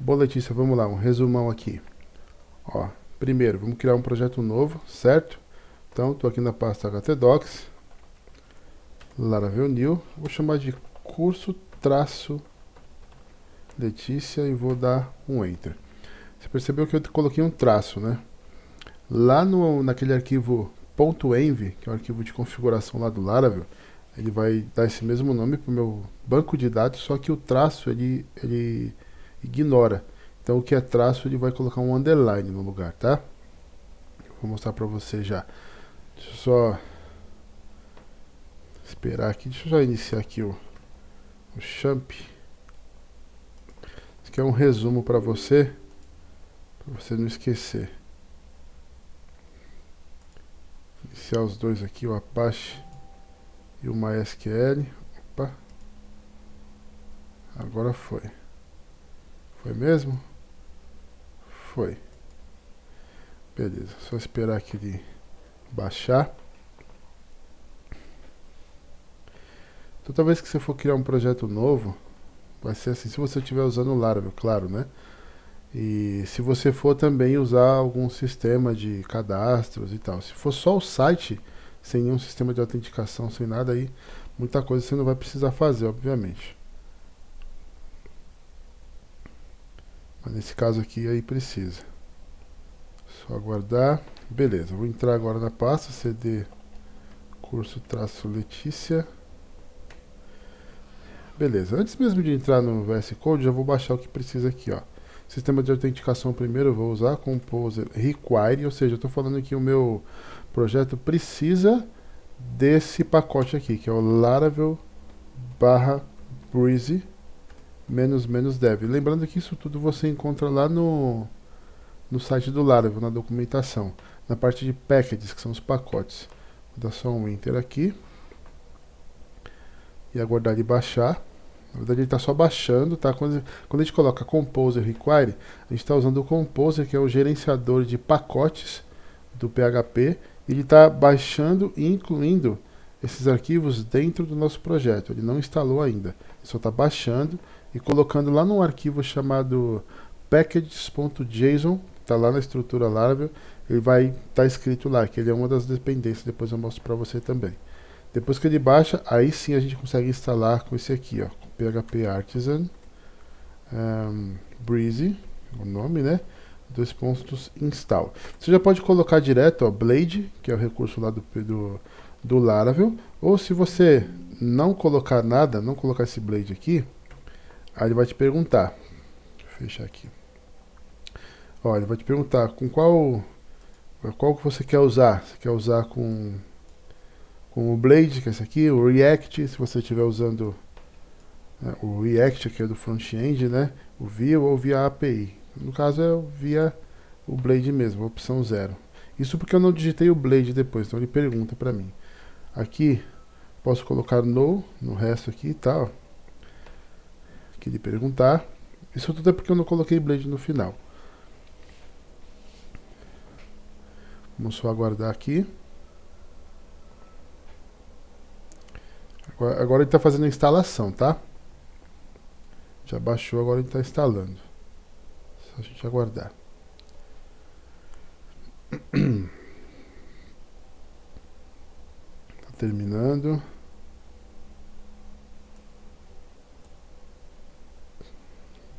Bom, Letícia, vamos lá, um resumão aqui. Ó, primeiro, vamos criar um projeto novo, certo? Então, estou aqui na pasta htdocs, Laravel New, vou chamar de curso traço Letícia e vou dar um Enter. Você percebeu que eu coloquei um traço, né? Lá naquele arquivo .env, que é o arquivo de configuração lá do Laravel, ele vai dar esse mesmo nome para o meu banco de dados, só que o traço ele ignora. Então o que é traço ele vai colocar um underline no lugar, tá? Vou mostrar para você já. Deixa eu só esperar aqui, deixa eu já iniciar aqui o champ. Isso aqui é um resumo para você não esquecer. Iniciar os dois aqui, o Apache e o MySQL. Opa. Agora foi. Foi mesmo? Foi. Beleza, só esperar aqui ele baixar. Toda vez que você for criar um projeto novo, vai ser assim, se você estiver usando o Laravel, claro, né? E se você for também usar algum sistema de cadastros e tal. Se for só o site, sem nenhum sistema de autenticação, sem nada aí, muita coisa você não vai precisar fazer, obviamente. Mas nesse caso aqui, aí precisa. Só aguardar. Beleza, vou entrar agora na pasta, cd curso-letícia. Beleza, antes mesmo de entrar no VS Code, já vou baixar o que precisa aqui, ó. Sistema de autenticação primeiro eu vou usar, Composer Require, ou seja, eu estou falando que o meu projeto precisa desse pacote aqui, que é o Laravel /breezy --dev. Lembrando que isso tudo você encontra lá no site do Laravel, na documentação, na parte de packages, que são os pacotes. Vou dar só um Enter aqui e aguardar ele baixar. Na verdade ele está só baixando, tá? Quando a gente coloca Composer Require, a gente está usando o Composer, que é o gerenciador de pacotes do PHP, e ele está baixando e incluindo esses arquivos dentro do nosso projeto. Ele não instalou ainda, ele só está baixando e colocando lá num arquivo chamado packages.json, está lá na estrutura Laravel, ele vai estar escrito lá, que ele é uma das dependências, depois eu mostro para você também. Depois que ele baixa, aí sim a gente consegue instalar com esse aqui, ó, com PHP Artisan Breezy, o nome, né? Install. Você já pode colocar direto, ó, Blade, que é o recurso lá do Laravel, ou se você não colocar nada, não colocar esse Blade aqui, aí ele vai te perguntar, deixa eu fechar aqui, ó, ele vai te perguntar com qual que você quer usar. Você quer usar com o Blade, que é esse aqui, o React, se você estiver usando o React, que é do front-end, né, o Vue ou via API. No caso é via o Blade mesmo, opção 0. Isso porque eu não digitei o Blade depois, então ele pergunta para mim. Aqui, posso colocar no resto aqui, tá? Aqui ele perguntar. Isso tudo é porque eu não coloquei Blade no final. Vamos só aguardar aqui. Agora ele está fazendo a instalação, tá? Já baixou, agora ele está instalando. Só a gente aguardar. Está terminando.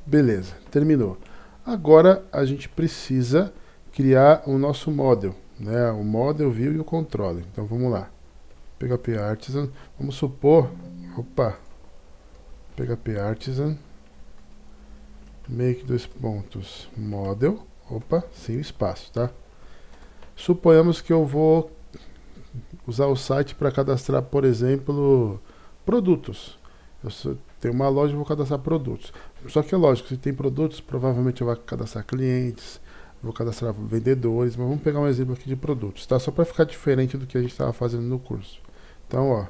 Beleza, terminou. Agora a gente precisa criar o nosso model, né? O model, view e o controller. Então vamos lá. PHP Artisan, vamos supor, PHP Artisan, make model, sem o espaço, tá? Suponhamos que eu vou usar o site para cadastrar, por exemplo, produtos. Eu tenho uma loja e vou cadastrar produtos. Só que é lógico, se tem produtos, provavelmente eu vou cadastrar clientes, vou cadastrar vendedores, mas vamos pegar um exemplo aqui de produtos, tá? Só para ficar diferente do que a gente estava fazendo no curso. Então, ó,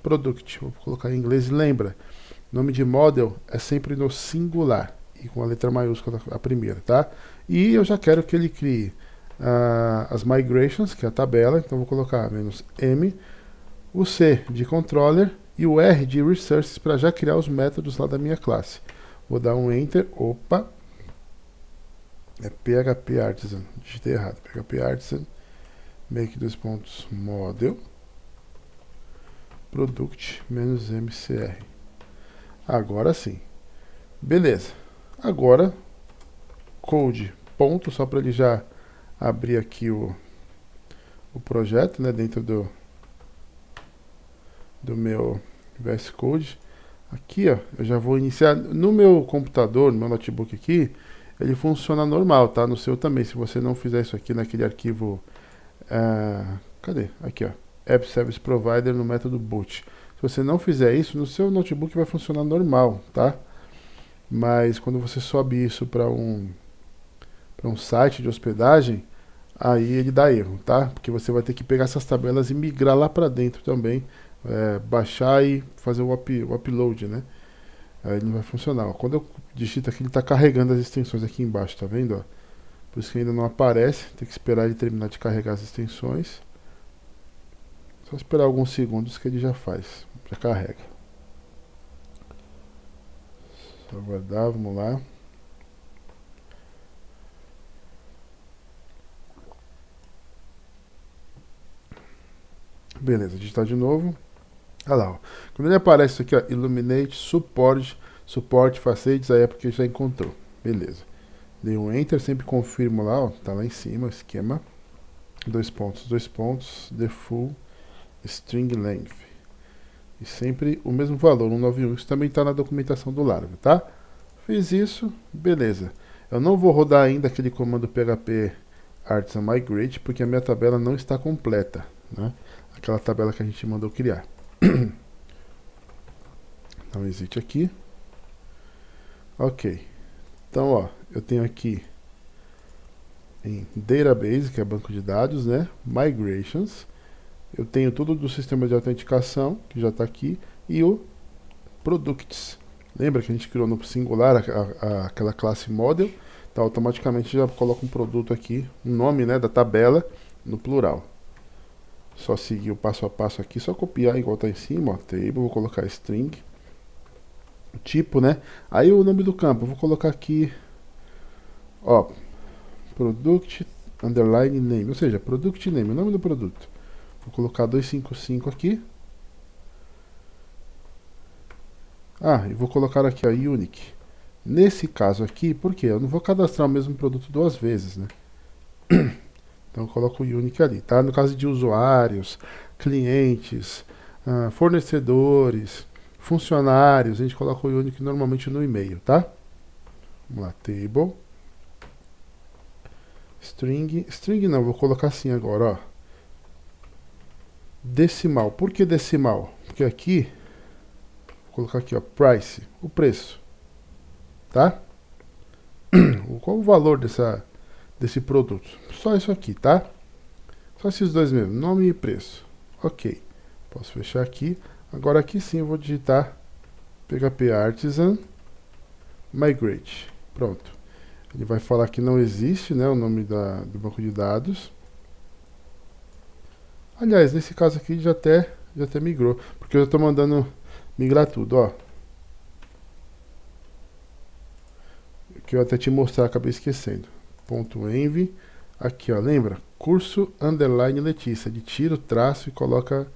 product, vou colocar em inglês. Lembra, nome de model é sempre no singular e com a letra maiúscula a primeira, tá? E eu já quero que ele crie as migrations, que é a tabela, então vou colocar -m, o C de controller e o R de resources para já criar os métodos lá da minha classe. Vou dar um Enter. Opa! É PHP Artisan. Digitei errado. PHP Artisan. Make dois pontos model. Product -mcr. Agora sim. Beleza. Agora, code ponto, só para ele já abrir aqui o projeto, né, dentro do meu VS Code. Aqui, ó, eu já vou iniciar. No meu computador, no meu notebook aqui, ele funciona normal, tá? No seu também, se você não fizer isso aqui naquele arquivo... cadê? Aqui, ó. App Service Provider no método boot. Se você não fizer isso, no seu notebook vai funcionar normal, tá? Mas quando você sobe isso para um site de hospedagem, aí ele dá erro, tá? Porque você vai ter que pegar essas tabelas e migrar lá para dentro também, baixar e fazer o upload, né? Aí ele não vai funcionar. Ó, quando eu digito aqui, ele está carregando as extensões aqui embaixo, tá vendo? Ó? Por isso que ainda não aparece, tem que esperar ele terminar de carregar as extensões. Só esperar alguns segundos que ele já faz, já carrega. Só aguardar, vamos lá. Beleza, digitar de novo. Olha lá, ó. Quando ele aparece isso aqui, ó, Illuminate, Support Facades, aí é porque já encontrou. Beleza. Dei um Enter, sempre confirmo lá, ó, tá lá em cima, esquema. Dois pontos, default, string length. E sempre o mesmo valor, 191. Isso também está na documentação do Laravel, tá? Fiz isso, beleza. Eu não vou rodar ainda aquele comando PHP Artisan Migrate, porque a minha tabela não está completa, né? Aquela tabela que a gente mandou criar. Então, existe aqui. Ok. Então, ó, eu tenho aqui em Database, que é banco de dados, né? Migrations. Eu tenho tudo do sistema de autenticação, que já está aqui, e o Products. Lembra que a gente criou no singular aquela classe model? Então, automaticamente já coloca um produto aqui, um nome, né, da tabela no plural. Só seguir o passo a passo aqui, só copiar igual está em cima, ó, table, vou colocar string. O tipo, né? Aí o nome do campo, eu vou colocar aqui, ó, product underline name, ou seja, product name, o nome do produto. Vou colocar 255 aqui. E vou colocar aqui a unique. Nesse caso aqui, por quê? Eu não vou cadastrar o mesmo produto duas vezes, né? Então eu coloco o unique ali, tá? No caso de usuários, clientes, fornecedores, funcionários, a gente coloca o unique normalmente no e-mail, tá? Vamos lá, table. String não, vou colocar assim agora, ó. Decimal. Por que decimal? Porque aqui, vou colocar aqui, ó, price, o preço, tá? Qual o valor desse produto? Só isso aqui, tá? Só esses dois mesmo, nome e preço. Ok. Posso fechar aqui. Agora aqui sim eu vou digitar PHP Artisan Migrate. Pronto. Ele vai falar que não existe, né, o nome do banco de dados. Aliás, nesse caso aqui já até migrou, porque eu estou mandando migrar tudo, ó. Que eu até te mostrar, acabei esquecendo. .env, aqui ó, lembra? Curso underline Letícia, de tira o traço e coloca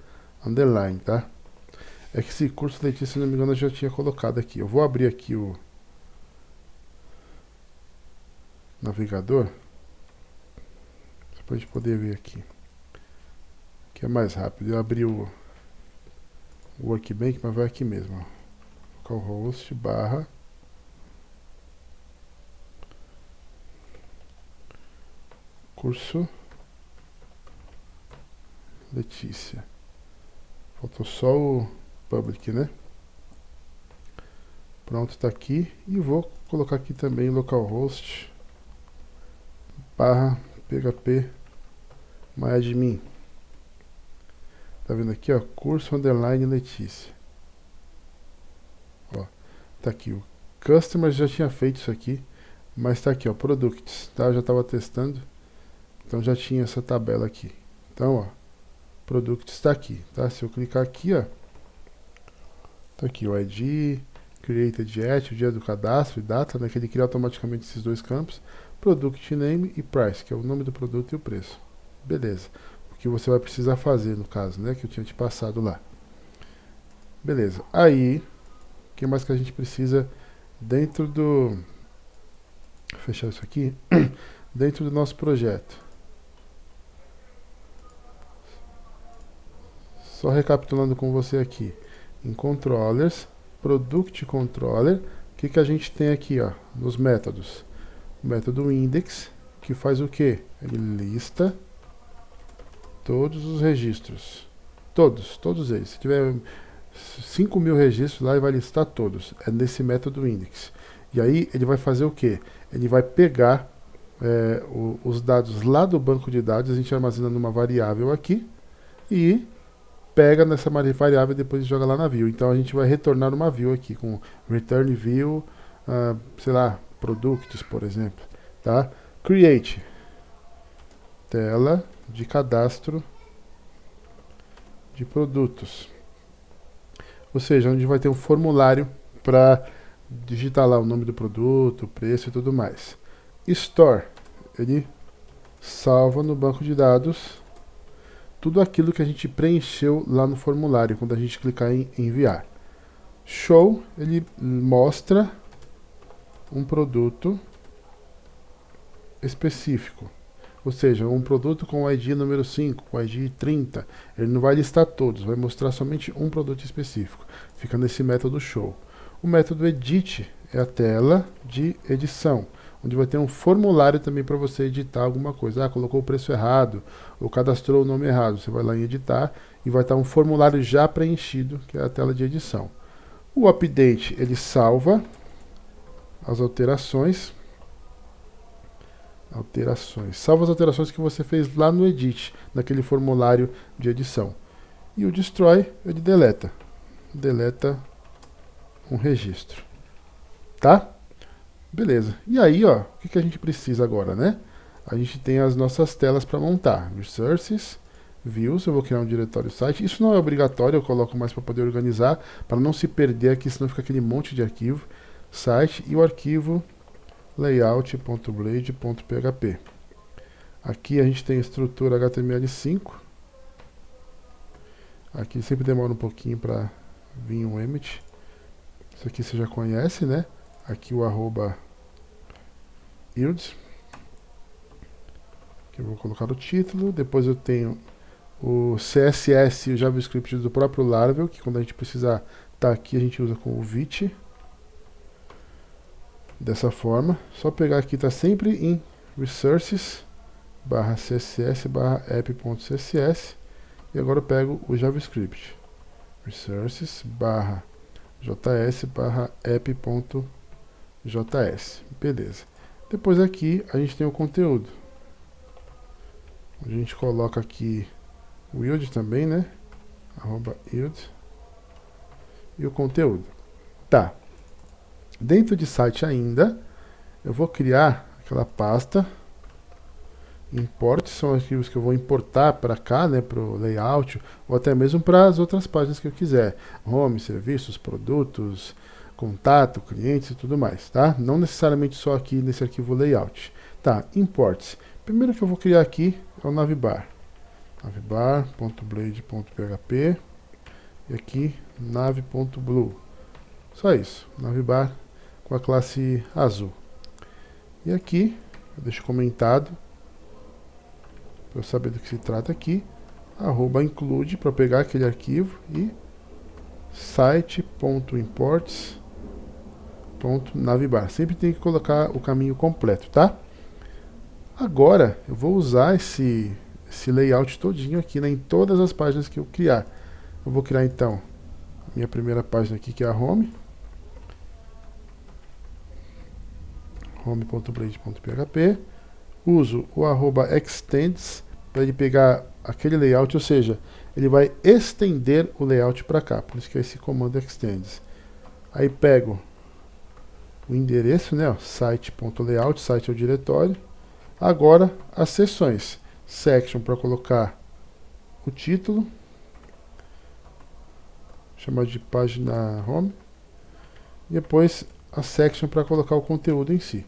underline, tá? É que esse curso Letícia, se não me engano, eu já tinha colocado aqui. Eu vou abrir aqui o navegador, só pra gente poder ver aqui. Que é mais rápido. Eu abri o Workbench, mas vai aqui mesmo, ó. Localhost barra curso Letícia. Faltou só o public, né? Pronto, tá aqui. E vou colocar aqui também localhost barra php myadmin. Tá vendo aqui, ó? Curso underline Letícia. Ó, tá aqui o customer, já tinha feito isso aqui, mas tá aqui, ó, products, tá? Eu já tava testando, então já tinha essa tabela aqui. Então, ó, products tá aqui, tá? Se eu clicar aqui, ó, tá aqui o ID, created at, o dia do cadastro e data, né, que ele cria automaticamente esses dois campos, product name e price, que é o nome do produto e o preço. Beleza. O que você vai precisar fazer, no caso, né, que eu tinha te passado lá. Beleza. Aí, o que mais que a gente precisa dentro do... Vou fechar isso aqui. Dentro do nosso projeto. Só recapitulando com você aqui. Em controllers, product controller, o que a gente tem aqui, ó, nos métodos? O método index, que faz o quê? Ele lista todos os registros. Todos eles. Se tiver 5.000 registros lá, ele vai listar todos. É nesse método index. E aí ele vai fazer o quê? Ele vai pegar os dados lá do banco de dados, a gente armazena numa variável aqui, e pega nessa variável e depois joga lá na view. Então a gente vai retornar uma view aqui com return view, sei lá, products, por exemplo. Tá? Create. Tela de cadastro de produtos. Ou seja, onde vai ter um formulário para digitar lá o nome do produto, o preço e tudo mais. Store. Ele salva no banco de dados tudo aquilo que a gente preencheu lá no formulário, quando a gente clicar em enviar. Show, ele mostra um produto específico. Ou seja, um produto com o ID número 5, com o ID 30. Ele não vai listar todos, vai mostrar somente um produto específico. Fica nesse método show. O método edit é a tela de edição, onde vai ter um formulário também para você editar alguma coisa. Colocou o preço errado, ou cadastrou o nome errado. Você vai lá em editar e vai estar um formulário já preenchido, que é a tela de edição. O update, ele salva as alterações. Salva as alterações que você fez lá no edit, naquele formulário de edição. E o destroy, ele deleta. Deleta um registro. Tá? Beleza. E aí, ó, o que a gente precisa agora, né? A gente tem as nossas telas para montar. Resources, Views, eu vou criar um diretório site. Isso não é obrigatório, eu coloco mais para poder organizar, para não se perder aqui, senão fica aquele monte de arquivo. Site e o arquivo layout.blade.php. Aqui a gente tem a estrutura HTML5. Aqui sempre demora um pouquinho para vir um emit. Isso aqui você já conhece, né? Aqui o arroba yields, que eu vou colocar o título. Depois eu tenho o CSS e o JavaScript do próprio Laravel, que quando a gente precisar tá aqui, a gente usa com o Vite. Dessa forma, só pegar aqui, tá sempre em resources /css /app.css, e agora eu pego o JavaScript, resources /js app.js. Beleza. Depois aqui a gente tem o conteúdo. A gente coloca aqui o yield também, né? @yield. E o conteúdo. Tá. Dentro de site ainda, eu vou criar aquela pasta. Import são arquivos que eu vou importar para cá, né, para o layout, ou até mesmo para as outras páginas que eu quiser. Home, serviços, produtos, contato, clientes e tudo mais, tá? Não necessariamente só aqui nesse arquivo layout. Tá, imports. Primeiro que eu vou criar aqui é o navbar. navbar.blade.php e aqui nav.blue. Só isso, navbar com a classe azul. E aqui, eu deixo comentado, para eu saber do que se trata aqui, @include para pegar aquele arquivo e site.imports.navbar. Sempre tem que colocar o caminho completo, tá? Agora eu vou usar esse layout todinho aqui, né, em todas as páginas que eu criar. Eu vou criar então minha primeira página aqui, que é a home. home.blade.php. Uso o @extends para ele pegar aquele layout, ou seja, ele vai estender o layout para cá, por isso que é esse comando extends. Aí pego o endereço, né, site.layout, site é o diretório. Agora as seções, section para colocar o título, chamar de página home, e depois a section para colocar o conteúdo em si.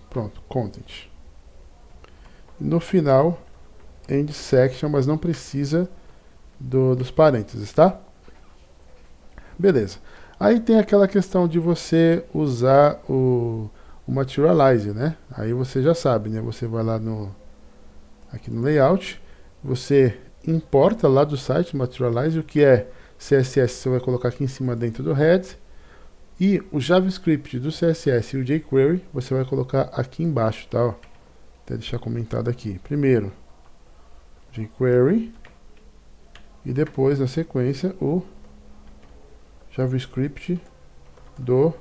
Pronto, content. No final, end section, mas não precisa dos parênteses, tá? Beleza. Aí tem aquela questão de você usar o Materialize, né? Aí você já sabe, né? Você vai lá aqui no Layout, você importa lá do site Materialize, o que é CSS você vai colocar aqui em cima dentro do head, e o JavaScript do CSS e o jQuery você vai colocar aqui embaixo, tá? Ó, até deixar comentado aqui. Primeiro, jQuery, e depois, na sequência, o JavaScript do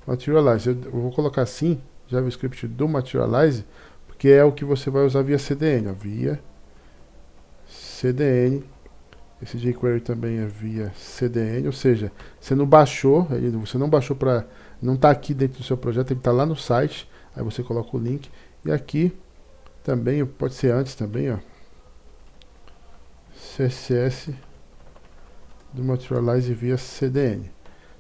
Materialize. Eu vou colocar assim, JavaScript do Materialize, porque é o que você vai usar via CDN, ó, via CDN. Esse jQuery também é via CDN, ou seja, você não baixou, para, não está aqui dentro do seu projeto, ele está lá no site, aí você coloca o link, e aqui também, pode ser antes também, ó, CSS do Materialize via CDN.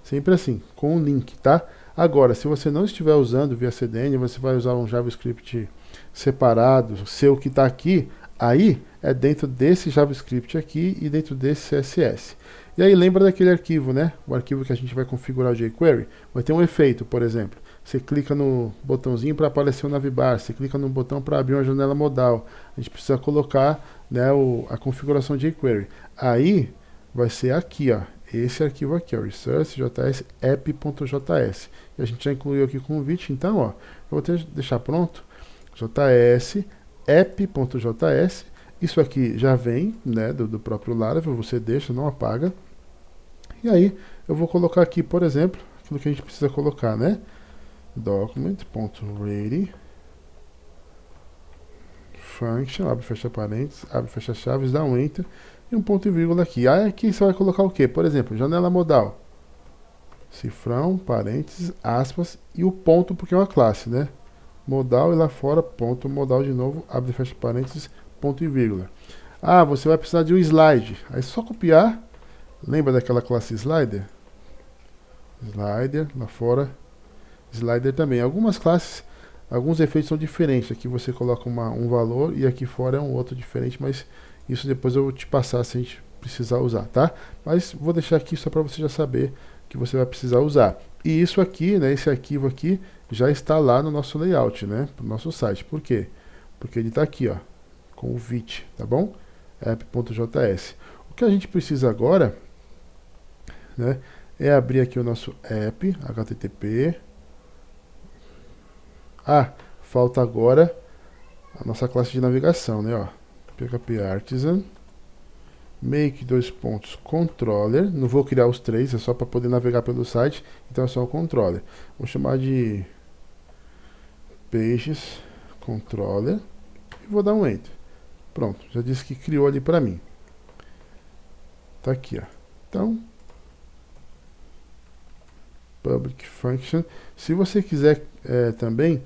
Sempre assim, com o link, tá? Agora, se você não estiver usando via CDN, você vai usar um JavaScript separado, seu que está aqui, aí é dentro desse JavaScript aqui e dentro desse CSS. E aí lembra daquele arquivo, né? O arquivo que a gente vai configurar o jQuery. Vai ter um efeito, por exemplo. Você clica no botãozinho para aparecer o navbar, você clica no botão para abrir uma janela modal. A gente precisa colocar, né, a configuração de jQuery. Aí vai ser aqui, ó, esse arquivo aqui, ó, resource.js app.js. E a gente já incluiu aqui com o Vite, então, ó, eu vou deixar pronto, js app.js. Isso aqui já vem, né, do próprio Laravel, você deixa, não apaga. E aí, eu vou colocar aqui, por exemplo, aquilo que a gente precisa colocar, né? Document.ready function, abre e fecha parênteses, abre e fecha chaves, dá um enter e um ponto e vírgula aqui. Aí aqui você vai colocar o que? Por exemplo, janela modal, cifrão, parênteses, aspas e o ponto porque é uma classe, né? Modal e lá fora, ponto, modal de novo, abre e fecha parênteses, ponto e vírgula. Ah, você vai precisar de um slide. Aí é só copiar, lembra daquela classe slider? Slider, lá fora, slider também. Algumas classes, alguns efeitos são diferentes. Aqui você coloca um valor e aqui fora é um outro diferente, mas isso depois eu vou te passar se a gente precisar usar, tá? Mas vou deixar aqui só para você já saber que você vai precisar usar. E isso aqui, né, esse arquivo aqui, já está lá no nosso layout, né, pro nosso site. Por quê? Porque ele está aqui, ó, com o Vite, tá bom? app.js. O que a gente precisa agora, né, é abrir aqui o nosso app, http. Ah, falta agora a nossa classe de navegação, né, ó, PHP Artisan, make controller, não vou criar os três, é só para poder navegar pelo site, então é só o controller. Vou chamar de pages controller e vou dar um enter. Pronto, já disse que criou ali para mim. Tá aqui, ó. Então, public function. Se você quiser também,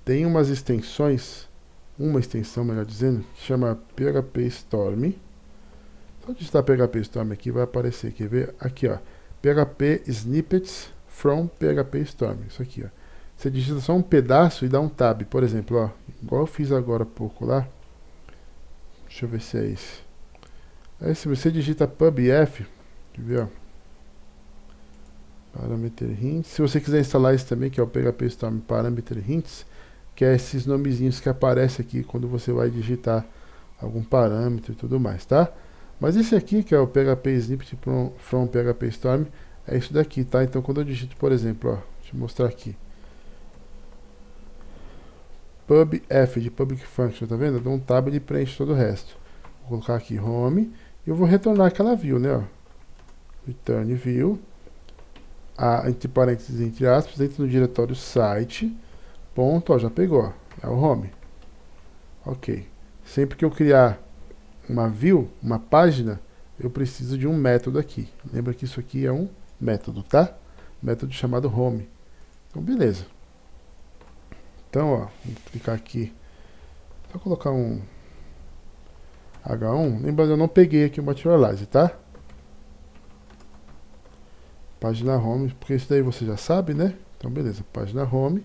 tem umas extensões, uma extensão, melhor dizendo, que chama PHP Storm. Só digitar PHP Storm aqui vai aparecer, quer ver? Aqui, ó, PHP Snippets from PHP Storm. Isso aqui, ó. Você digita só um pedaço e dá um tab, por exemplo, ó, igual eu fiz agora há pouco lá. Deixa eu ver se é esse. Aí se você digita pubf, quer ver, ó, parameter hints. Se você quiser instalar esse também, que é o PHP Storm Parameter Hints, que é esses nomezinhos que aparecem aqui quando você vai digitar algum parâmetro e tudo mais, tá? Mas esse aqui, que é o PHP Snippet from PHP Storm, é isso daqui, tá? Então quando eu digito, por exemplo, ó, deixa eu mostrar aqui. PubF de Public Function, tá vendo? Eu dou um tab e ele preenche todo o resto. Vou colocar aqui Home e eu vou retornar aquela view, né? Ó. Return view, entre parênteses, entre aspas, dentro do diretório site, ponto, ó, já pegou, ó, é o Home. Ok. Sempre que eu criar uma view, uma página, eu preciso de um método aqui. Lembra que isso aqui é um método, tá? Método chamado Home. Então, beleza. Então, ó, vou clicar aqui. Vou colocar um H1. Lembrando, eu não peguei aqui o Materialize, tá? página home, porque isso daí você já sabe, né? Então, beleza, página home.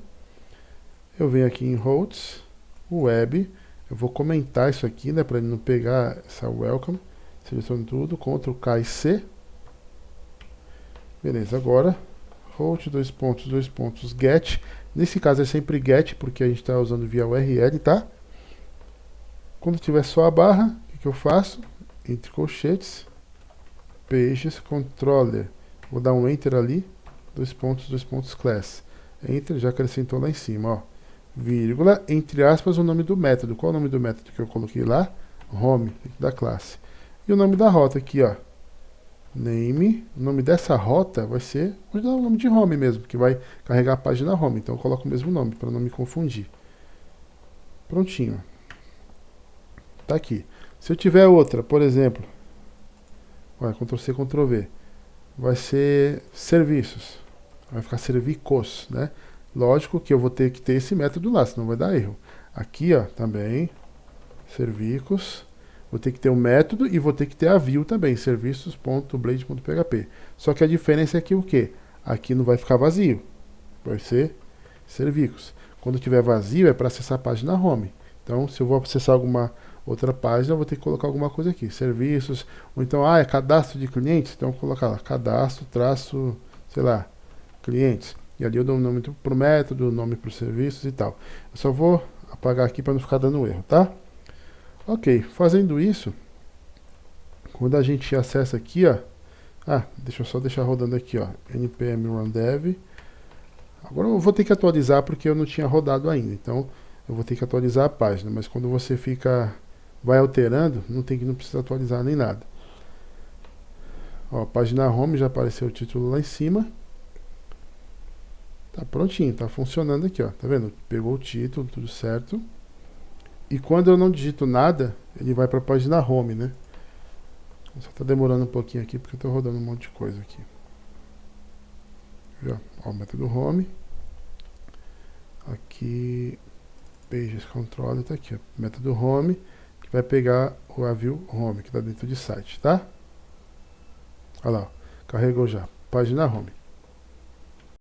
Eu venho aqui em routes, web, eu vou comentar isso aqui, né, para ele não pegar essa welcome. Seleciono tudo, Ctrl K e C. Beleza, agora, route, dois pontos, get. Nesse caso é sempre get, porque a gente está usando via URL, tá? Quando tiver só a barra, o que eu faço? Entre colchetes, pages, controller. Vou dar um enter ali, dois pontos, class. Enter, já acrescentou lá em cima, ó. Vírgula, entre aspas, o nome do método. Qual é o nome do método que eu coloquei lá? Home, da classe. E o nome da rota aqui, ó. Name. O nome dessa rota vai ser, vou dar o nome de home mesmo, que vai carregar a página home. Então eu coloco o mesmo nome, para não me confundir. Prontinho. Tá aqui. Se eu tiver outra, por exemplo, vai, Ctrl C, Ctrl V, vai ser serviços. Vai ficar servicos, né? Lógico que eu vou ter que ter esse método lá, senão vai dar erro. Aqui, ó, também, servicos. Vou ter que ter um método e vou ter que ter a view também, serviços.blade.php. Só que a diferença é que o quê? Aqui não vai ficar vazio. Vai ser serviços. Quando tiver vazio é para acessar a página home. Então, se eu vou acessar alguma outra página, eu vou ter que colocar alguma coisa aqui. Serviços, ou então, é cadastro de clientes. Então, eu vou colocar lá, cadastro, traço, sei lá, clientes. E ali eu dou um nome para o método, nome para os serviços e tal. Eu só vou apagar aqui para não ficar dando erro, tá? Ok, fazendo isso, quando a gente acessa aqui, ó, deixa eu só deixar rodando aqui, ó, npm run dev. Agora eu vou ter que atualizar porque eu não tinha rodado ainda, então eu vou ter que atualizar a página, mas quando você vai alterando, não precisa atualizar nem nada. Ó, página home, já apareceu o título lá em cima. Tá prontinho, tá funcionando aqui, ó, tá vendo? Pegou o título, tudo certo. E quando eu não digito nada, ele vai para a página home, né? Só está demorando um pouquinho aqui porque eu estou rodando um monte de coisa aqui. Já, ó, o método home. Aqui, pages control, tá aqui, ó, método home, que vai pegar a view home, que está dentro de site, tá? Olha lá, ó, carregou já, página home.